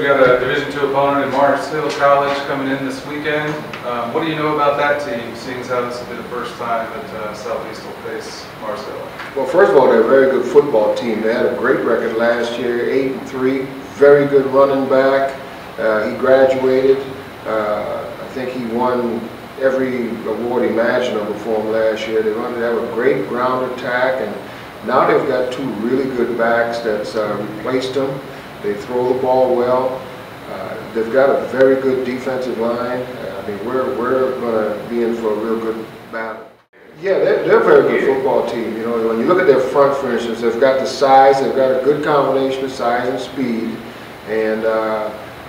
got a Division II opponent in Marshall College coming in this weekend. What do you know about that team, seeing as how this will be the first time that Southeast will face Marshall? Well, first of all, they're a very good football team. They had a great record last year, 8-3, very good running back. He graduated. I think he won every award imaginable for him last year. They have a great ground attack, and now they've got two really good backs that's replaced them. They throw the ball well. They've got a very good defensive line. I mean, we're going to be in for a real good battle. Yeah, they're a very good football team. You know, when you look at their front, for instance, they've got the size. They've got a good combination of size and speed. And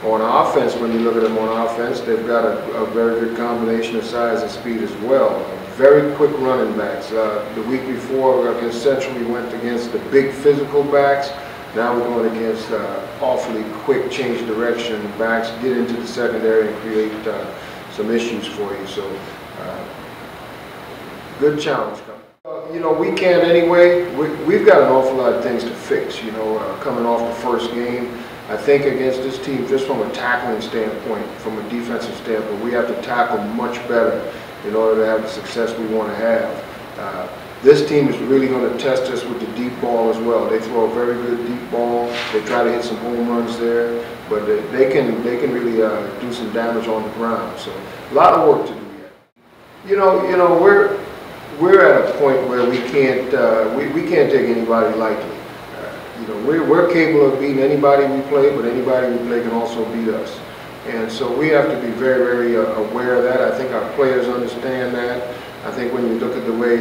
on offense, when you look at them on offense, they've got a very good combination of size and speed as well. Very quick running backs. The week before against Central, we went against the big physical backs. Now we're going against awfully quick change direction backs, get into the secondary and create some issues for you. So good challenge coming. You know, we can't anyway. We've got an awful lot of things to fix, you know, coming off the first game. I think against this team, just from a tackling standpoint, from a defensive standpoint, we have to tackle much better in order to have the success we want to have. This team is really going to test us with the deep ball as well. They throw a very good deep ball. They try to hit some home runs there, but they can really do some damage on the ground. So a lot of work to do yet. You know, we're at a point where we can't take anybody lightly. You know, we're capable of beating anybody we play, but anybody we play can also beat us. And so we have to be very, very aware of that. I think our players understand that. I think when you look at the way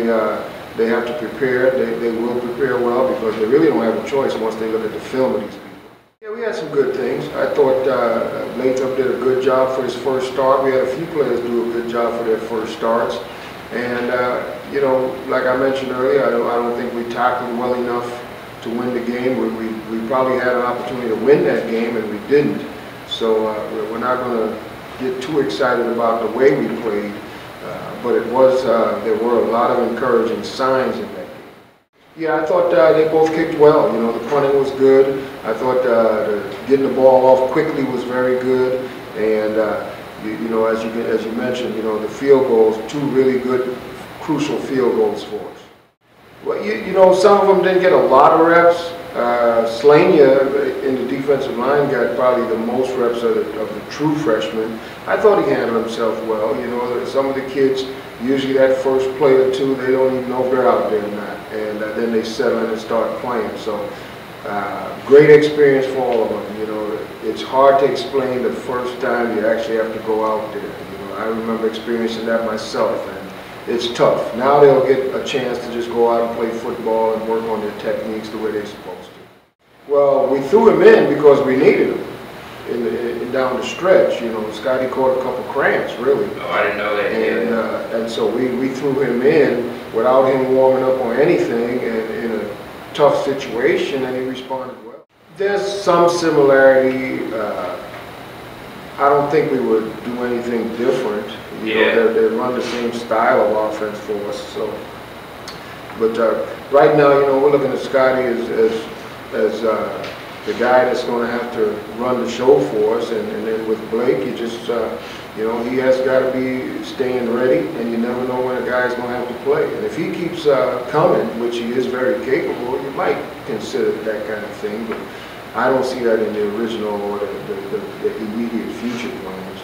they have to prepare, they will prepare well, because they really don't have a choice once they look at the film of these people. Yeah, we had some good things. I thought Lathrop did a good job for his first start. We had a few players do a good job for their first starts. And, you know, like I mentioned earlier, I don't think we tackled well enough to win the game. We probably had an opportunity to win that game, and we didn't. So we're not going to get too excited about the way we played. But it was, there were a lot of encouraging signs in that game. Yeah, I thought they both kicked well. You know, the punting was good. I thought getting the ball off quickly was very good. And, you know, as you mentioned, you know, the field goals, two really good, crucial field goals for us. Well, you know, some of them didn't get a lot of reps. Slania in the defensive line got probably the most reps of the true freshmen. I thought he handled himself well. You know, some of the kids, usually that first play or two, they don't even know if they're out there or not. And then they settle in and start playing. So great experience for all of them. You know, it's hard to explain the first time you actually have to go out there. You know, I remember experiencing that myself. And it's tough. Now they'll get a chance to just go out and play football and work on their techniques the way they're supposed to. Well, we threw him in because we needed him down the stretch. You know, Scotty caught a couple cramps, really. Oh, I didn't know that. And so we threw him in without him warming up on anything, and in a tough situation, and he responded well. There's some similarity. I don't think we would do anything different. You know, they run the same style of offense for us. So, but right now, you know, we're looking at Scotty as the guy that's going to have to run the show for us, and then with Blake, you just, you know, he has got to be staying ready, and you never know when a guy's going to have to play. And if he keeps coming, which he is very capable, you might consider that kind of thing, but I don't see that in the original or the immediate future plans.